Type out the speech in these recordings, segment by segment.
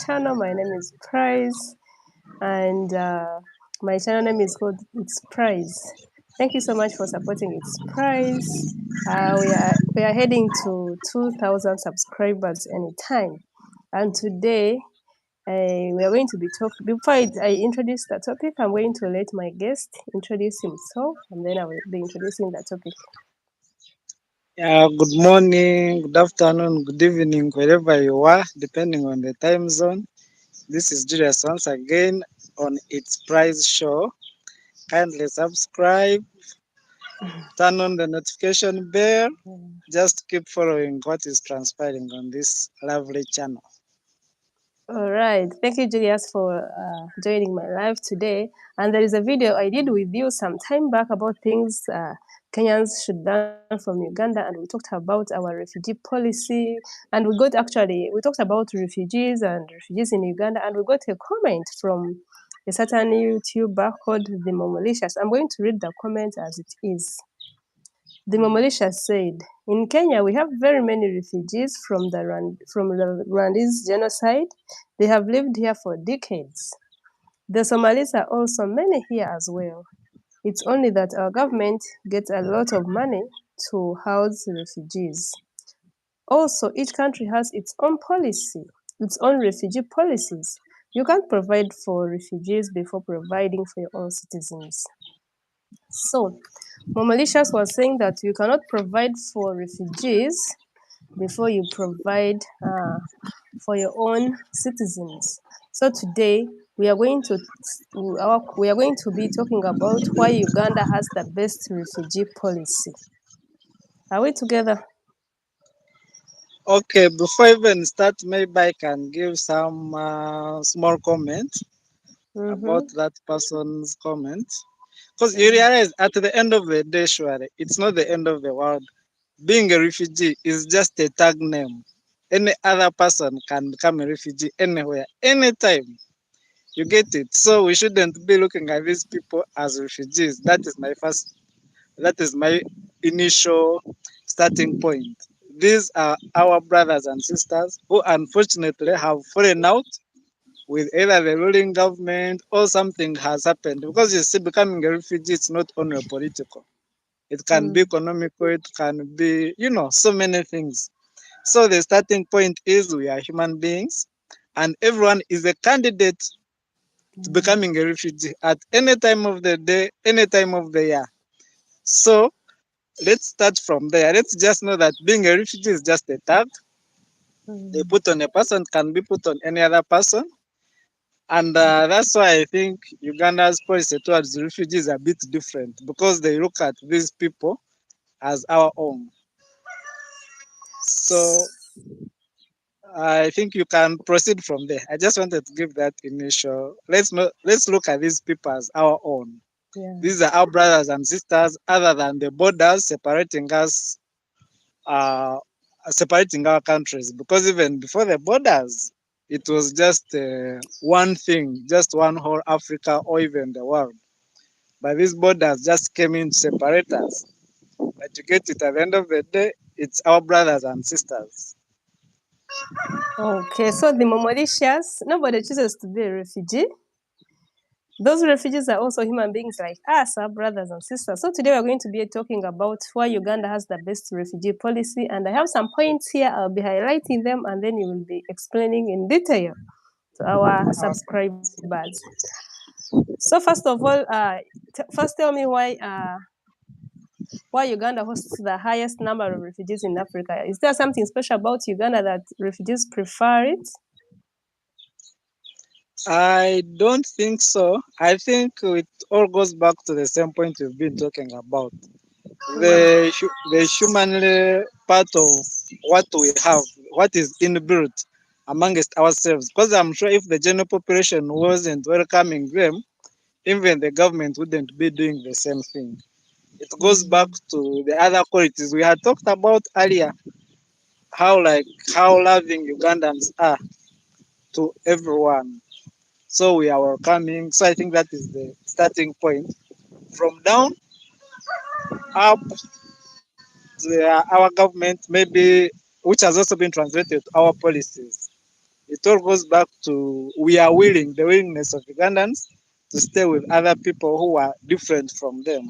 channel. My name is Prize, and my channel name is called It's Prize. Thank you so much for supporting It's Prize. We are heading to 2,000 subscribers anytime, and today we are going to be talking. Before I introduce the topic, I'm going to let my guest introduce himself, and then I will be introducing the topic. Yeah, good morning, good afternoon, good evening, wherever you are, depending on the time zone. This is Julius once again on Its Prize Show. Kindly subscribe, turn on the notification bell, just keep following what is transpiring on this lovely channel. All right. Thank you, Julius, for joining my live today. And there is a video I did with you some time back about things Kenyans should learn from Uganda, and we talked about our refugee policy. And we talked about refugees and refugees in Uganda, and we got a comment from a certain YouTuber called the Momolicious. I'm going to read the comment as it is. The Momolicious said, "In Kenya, we have very many refugees from the Rwandese genocide. They have lived here for decades. The Somalis are also many here as well. It's only that our government gets a lot of money to house refugees. Also, each country has its own policy, its own refugee policies. You can't provide for refugees before providing for your own citizens." So, Momalicious was saying that you cannot provide for refugees before you provide for your own citizens. So today we are going to be talking about why Uganda has the best refugee policy. Are we together? Okay, before I even start, maybe I can give some small comment about Mm-hmm. that person's comment. Because you realize at the end of the day, surely, it's not the end of the world. Being a refugee is just a tag name. Any other person can become a refugee anywhere, anytime. You get it? So we shouldn't be looking at these people as refugees. That is my initial starting point. These are our brothers and sisters who unfortunately have fallen out with either the ruling government or something has happened. Because you see, becoming a refugee, it's not only political. It can be Mm. economical, it can be, so many things. So the starting point is we are human beings and everyone is a candidate to Yeah. becoming a refugee at any time of the day, any time of the year. So let's start from there. Let's just know that being a refugee is just a tag. They Mm. put on a person, can be put on any other person. And that's why I think Uganda's policy towards refugees is a bit different because they look at these people as our own. So I think you can proceed from there. I just wanted to give that initial. Let's look at these people as our own. Yeah. These are our brothers and sisters, other than the borders separating us, uh, separating our countries. Because even before the borders, it was just one thing, just one whole Africa or even the world. But these borders just came in to separate us. But you get it at the end of the day, it's our brothers and sisters. Okay, so the Mauritius, nobody chooses to be a refugee. Those refugees are also human beings like us, our brothers and sisters. So today we're going to be talking about why Uganda has the best refugee policy. And I have some points here. I'll be highlighting them and then you will be explaining in detail to our subscribers. So first of all, first tell me why Uganda hosts the highest number of refugees in Africa. Is there something special about Uganda that refugees prefer it? I don't think so. I think it all goes back to the same point we've been talking about. Mm. The humanly part of what we have, what is inbuilt amongst ourselves. Because I'm sure if the general population wasn't welcoming them, even the government wouldn't be doing the same thing. It goes back Mm. to the other qualities we had talked about earlier, how loving Ugandans are to everyone. So we are welcoming. So I think that is the starting point. From down up to our government, maybe, which has also been translated to our policies. It all goes back to we are willing, the willingness of Ugandans to stay with other people who are different from them.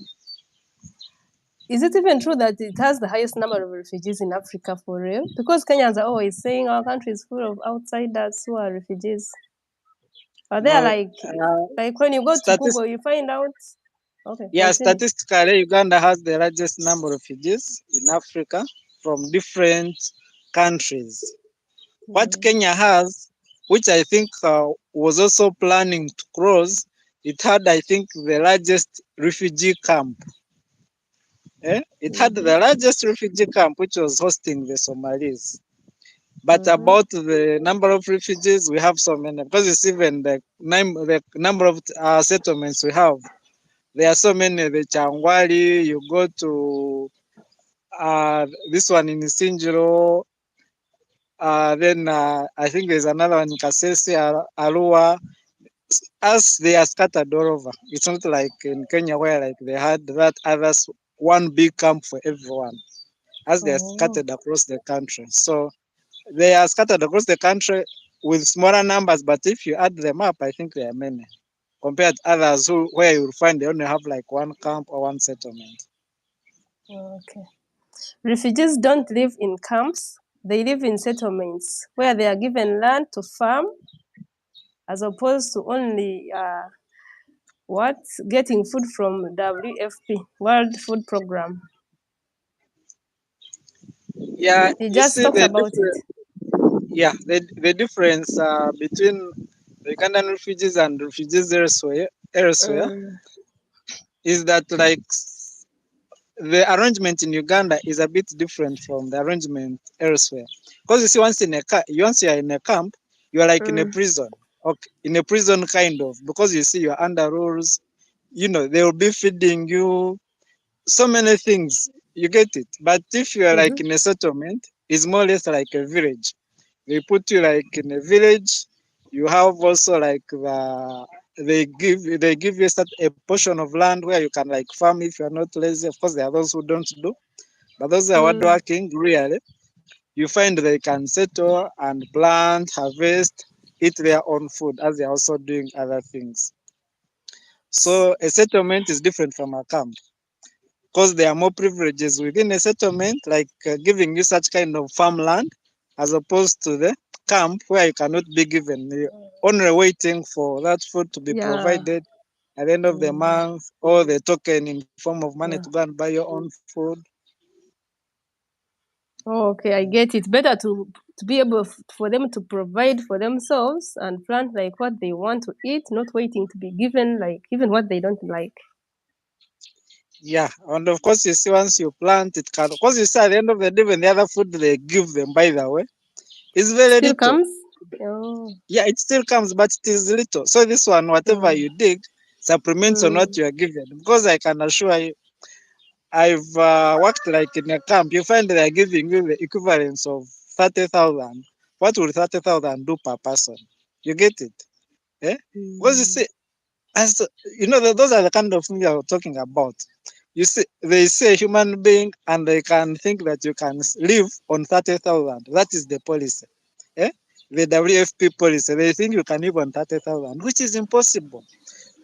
Is it even true that it has the highest number of refugees in Africa for real? Because Kenyans are always saying our country is full of outsiders who are refugees. Are they No, like when you go to statist- Google, you find out? Okay, yeah, continue. statistically, Uganda has the largest number of refugees in Africa from different countries. What Mm. Kenya has, which I think was also planning to cross, it had, I think, the largest refugee camp. It had Mm-hmm. the largest refugee camp, which was hosting the Somalis. But Mm-hmm. about the number of refugees, we have so many. Because it's even the number of settlements we have. There are so many. The Changwali, you go to this one in Sinjiro, then I think there's another one in Kasese, Arua. As they are scattered all over. It's not like in Kenya where like they had that others one big camp for everyone. As they are Oh, scattered across the country. So they are scattered across the country with smaller numbers, but if you add them up, I think there are many compared to others who where you'll find they only have like one camp or one settlement. okay. Refugees don't live in camps. They live in settlements where they are given land to farm as opposed to only what getting food from WFP, World Food Program. Yeah, He you just see talked the about it. difference. Yeah, the difference between the Ugandan refugees and refugees elsewhere Mm. is that like the arrangement in Uganda is a bit different from the arrangement elsewhere. Because you see, once you are in a camp, you are like in a Mm. prison, okay, in a prison kind of. Because you see, you're under rules. You know, they will be feeding you so many things. You get it. But if you are like Mm-hmm. in a settlement, it's more or less like a village. They put you like in a village. You have also like they give you a portion of land where you can like farm if you're not lazy. Of course, there are those who don't do, but those that are Mm. hardworking, really, you find they can settle and plant, harvest, eat their own food as they're also doing other things. So a settlement is different from a camp because there are more privileges within a settlement, like giving you such kind of farmland, as opposed to the camp where you cannot be given. You're only waiting for that food to be Yeah. provided at the end of the Mm. month, or the token in form of money to Yeah. go and buy your own food. Oh, okay, I get it. Better to be able for them to provide for themselves and plant like what they want to eat, not waiting to be given like even what they don't like. Yeah, and of course, you see, once you plant, it can, because you see, at the end of the day, when the other food they give them, by the way, is very Still little. comes. Oh. Yeah, it still comes, but it is little. So this one, whatever Mm. you did, supplements on what Mm. you are given. Because I can assure you, I've worked like in a camp. You find they are giving you the equivalence of 30,000. What will 30,000 do per person? You get it? Eh? Because you Mm. see, as those are the kind of things I'm talking about. You see, they say human being, and they can think that you can live on 30,000. That is the policy. Eh? The WFP policy. They think you can live on 30,000, which is impossible.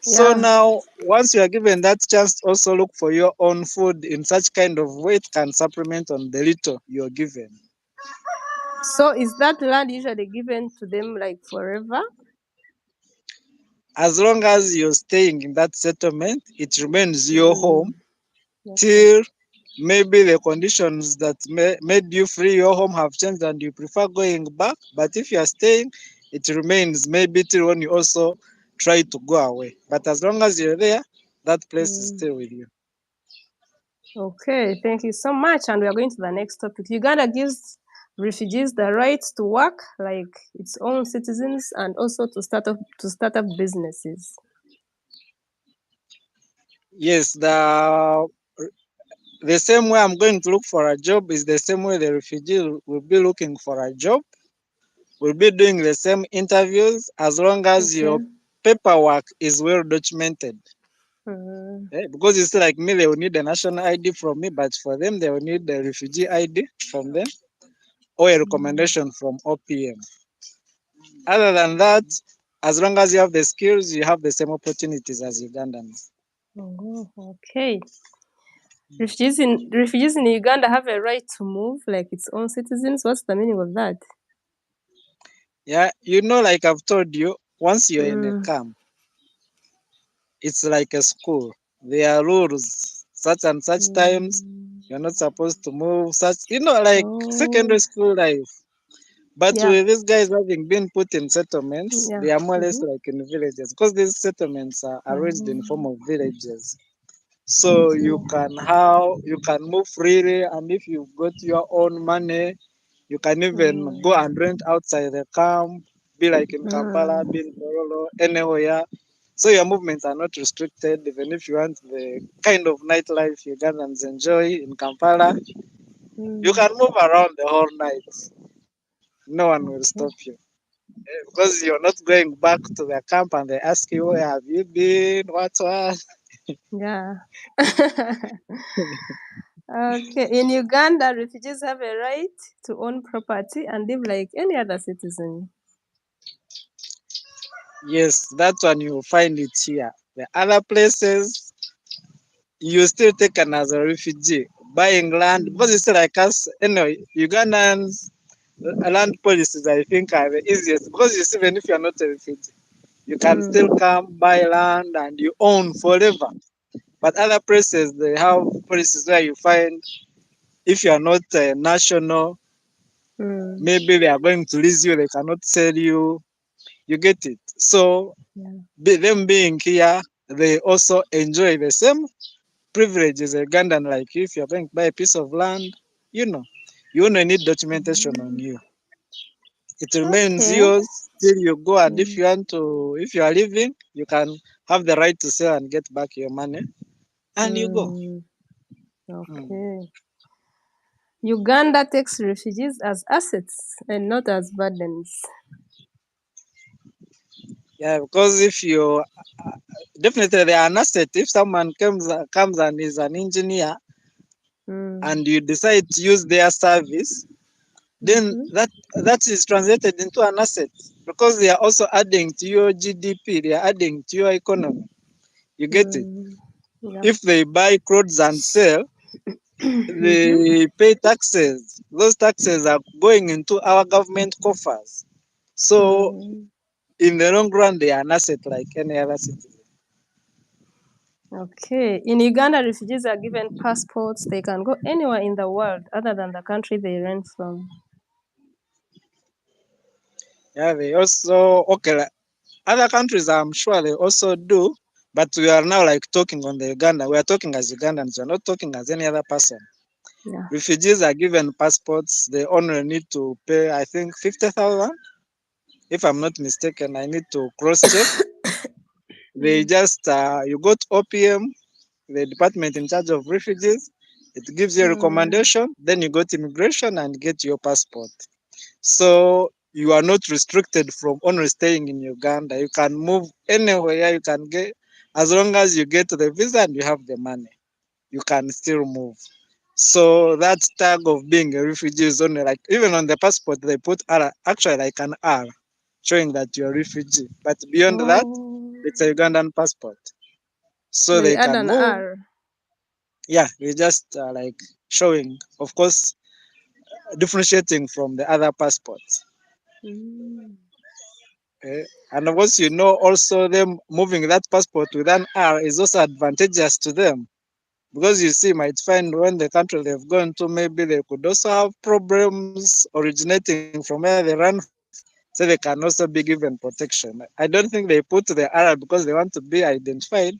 So Yeah. now, once you are given that chance, to also look for your own food in such kind of way, it can supplement on the little you're given. So is that land usually given to them like forever? As long as you're staying in that settlement, it remains your home Mm. Okay. till maybe the conditions that made you free your home have changed and you prefer going back. But if you are staying, it remains maybe till when you also try to go away. But as long as you're there, that place is Mm. still with you. Okay, thank you so much. And we are going to the next topic. Uganda gives refugees the rights to work like its own citizens and also to start up businesses. Yes, the same way I'm going to look for a job is the same way the refugee will be looking for a job. Will be doing the same interviews as long as Okay. your paperwork is well documented. Mm. Because it's like me, they will need a national ID from me, but for them, they will need the refugee ID from them or a Mm. recommendation from OPM. Other than that, as long as you have the skills, you have the same opportunities as Ugandans. Oh, okay. Refugees in Uganda have a right to move like its own citizens. What's the meaning of that? Yeah, like I've told you, once you're in a Mm. camp, it's like a school. There are rules. Such and such times, Mm. you're not supposed to move. Like Oh, secondary school life. But yeah, with these guys having been put in settlements, yeah. they are more or less Mm-hmm. like in villages because these settlements are arranged in form Oh, of villages. So okay. you can move freely, and if you've got your own money, you can even go Mm. and rent outside the camp, be like in Kampala, Mm. be in Korolo, anywhere. So your movements are not restricted, even if you want the kind of nightlife Ugandans enjoy in Kampala, you Mm. can move around the whole night. No one will Okay. stop you. Because you're not going back to the camp and they ask you, where have you been? What? Yeah. Okay. In Uganda, refugees have a right to own property and live like any other citizen. Yes, that one you will find it here. The other places, you still taken as a refugee, buying land, because Mm. it's like us, Ugandans, land policies, I think, are the easiest. Because you see, even if you're not a refugee, you can still Mm. come, buy land, and you own forever. But other places, they have policies where you find if you are not a national, Mm. maybe they are going to lease you, they cannot sell you. You get it. So, Yeah. them being here, they also enjoy the same privileges a Ugandan like you. If you're going to buy a piece of land, you know, you only need documentation on Mm. you. It remains Okay. yours till you go, and if Mm. you want to, if you are leaving, you can have the right to sell and get back your money, and you go. Mm. Hmm. Okay. Uganda takes refugees as assets and not as burdens. Yeah, because if you definitely they are an asset. If someone comes and is an engineer, Mm. and you decide to use their service, then Mm-hmm. that is translated into an asset because they are also adding to your GDP, they are adding to your economy. You get it? Mm. Yeah. If they buy clothes and sell, Mm-hmm. they pay taxes. Those taxes are going into our government coffers. So Mm. in the long run, they are an asset like any other citizen. Okay. In Uganda, refugees are given passports. They can go anywhere in the world other than the country they ran from. Yeah, they also okay. Other countries, I'm sure they also do, but we are now like talking on the Uganda. We are talking as Ugandans. We are not talking as any other person. Yeah. Refugees are given passports. They only need to pay, I think, 50,000. If I'm not mistaken, I need to cross check. They Mm. just you go to OPM, the department in charge of refugees. It gives you a Mm. recommendation. Then you go to immigration and get your passport. So you are not restricted from only staying in Uganda. You can move anywhere. You can get as long as you get the visa and you have the money, you can still move. So that tag of being a refugee is only like even on the passport they put R, actually like an R, showing that you're a refugee. But beyond that, Oh. it's a Ugandan passport, so They they add can an move. R. Yeah, we just like showing, of course, differentiating from the other passports. Mm. And of course, also them moving that passport with an R is also advantageous to them because you see, might find when the country they've gone to, maybe they could also have problems originating from where they ran from. So they can also be given protection. I don't think they put the R because they want to be identified.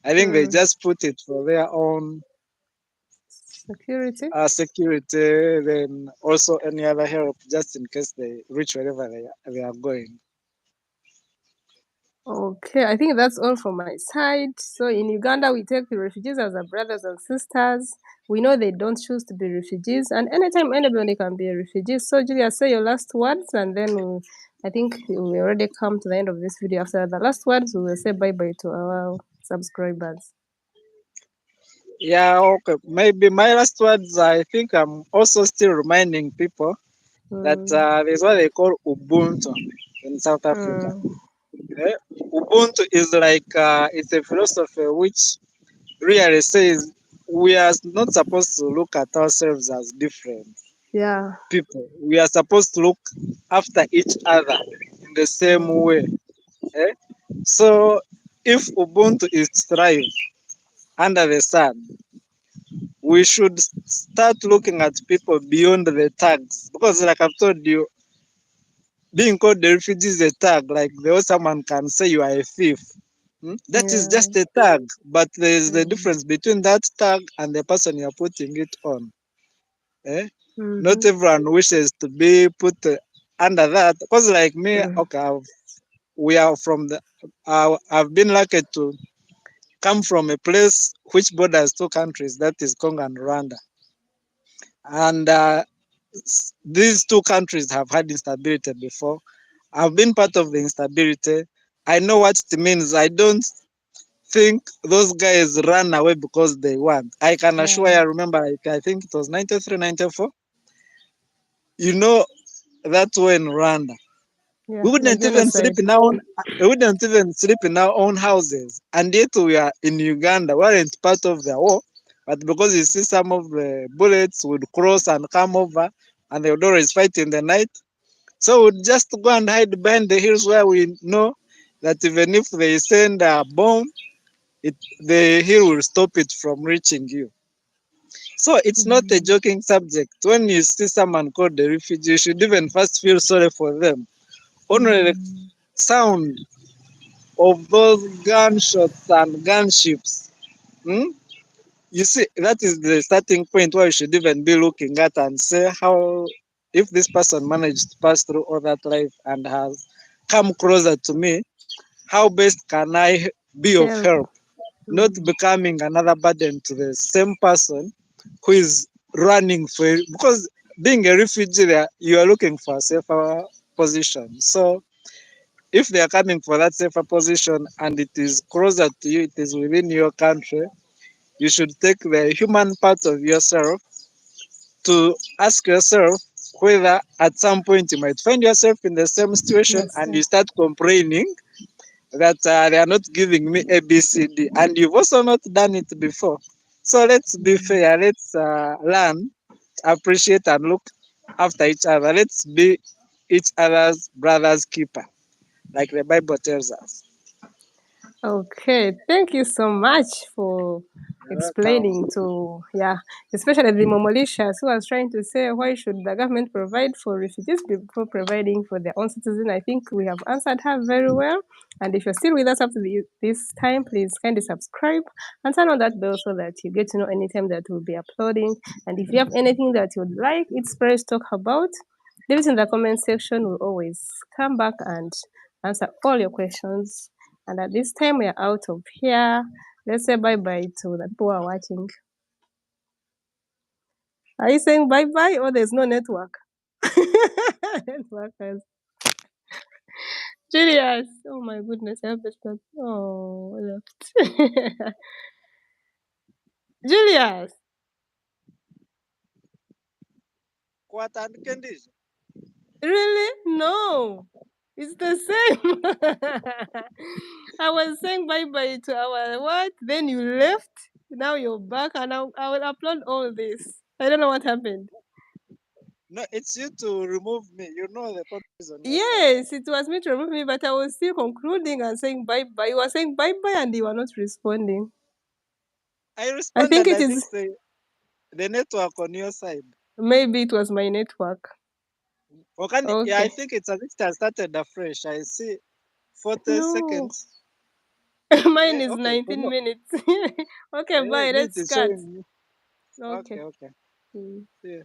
I think they Mm. just put it for their own Security. security, then also any other help just in case they reach wherever they are going. Okay, I think that's all from my side. So in Uganda, we take the refugees as our brothers and sisters. We know they don't choose to be refugees, and anytime anybody can be a refugee. So Julia, say your last words, and then I think we already come to the end of this video. After the last words, we will say bye bye to our subscribers. Yeah, okay. Maybe my last words, I think I'm also still reminding people that Mm. there's what they call Ubuntu in in South Africa. Mm. Eh, Ubuntu is like it's a philosophy which really says we are not supposed to look at ourselves as different Yeah. people. We are supposed to look after each other in the same Mm. way. Eh? So if Ubuntu is thrive under the sun, we should start looking at people beyond the tags. Because like I've told you, being called the refugee is a tag. Like the way someone can say you are a thief. That is Yeah. just a tag, but there is the Mm. difference between that tag and the person you are putting it on. Eh? Not Mm-hmm. everyone wishes to be put under that. Because like me, Mm. okay, we are from the. I've been lucky to come from a place which borders two countries, that is Congo and Rwanda, and these two countries have had instability before. I've been part of the instability. I know what it means. I don't think those guys ran away because they want. I can assure you, Yeah. I remember, like, I think it was 93, 94. You know, that way in Rwanda. Yeah. We The wouldn't even sleep genocide. in our own, we wouldn't even sleep in our own houses. And yet we are in Uganda. We weren't part of the war. But because you see some of the bullets would cross and come over and they would always fight in the night. So we'd just go and hide behind the hills where we know that even if they send a bomb, the hill will stop it from reaching you. So it's not a Mm. joking subject. When you see someone called a refugee, you should even first feel sorry for them. Only the Mm. sound of those gunshots and gunships, hmm? You see, that is the starting point where you should even be looking at and say how, if this person managed to pass through all that life and has come closer to me, how best can I be of Help. help? Not Mm. becoming another burden to the same person who is running for it. Because being a refugee there, you are looking for a safer position. So if they are coming for that safer position and it is closer to you, it is within your country, you should take the human part of yourself to ask yourself whether at some point you might find yourself in the same situation Yes. and you start complaining that they are not giving me A, B, C, D, and you've also not done it before. So let's be Mm. fair. Let's learn, appreciate, and look after each other. Let's be each other's brother's keeper, like the Bible tells us. Okay, thank you so much for You're welcome. explaining to, yeah, especially the Momolishas who was trying to say why should the government provide for refugees before providing for their own citizens. I think we have answered her very well. And if you're still with us up to this time, please kindly subscribe and turn on that bell so that you get to know anytime that we'll be uploading. And if you have anything that you'd like its press talk about, leave it in the comment section. We'll always come back and answer all your questions. And at this time, we are out of here. Let's say bye bye to the people who are watching. Are you saying bye bye or there's no network? Networkers. Julius. Oh my goodness, I have to start. Oh, left. Julius. Really? No. It's the same. I was saying bye bye to our what? Then you left. Now you're back, and I will upload all this. I don't know what happened. No, it's you to remove me. You know the problem is on your side. Yes, it was me to remove me, but I was still concluding and saying bye bye. You were saying bye bye and you were not responding. I I think responded. it I think is the network on your side. maybe it was my network. Okay, yeah, I Okay. think it's as if it has started afresh. I see 40 No. seconds. Mine Yeah, is okay. For 19 no, minutes. Okay, bye. me it Let's is cut. showing me. Okay. Okay, okay. Mm. See you.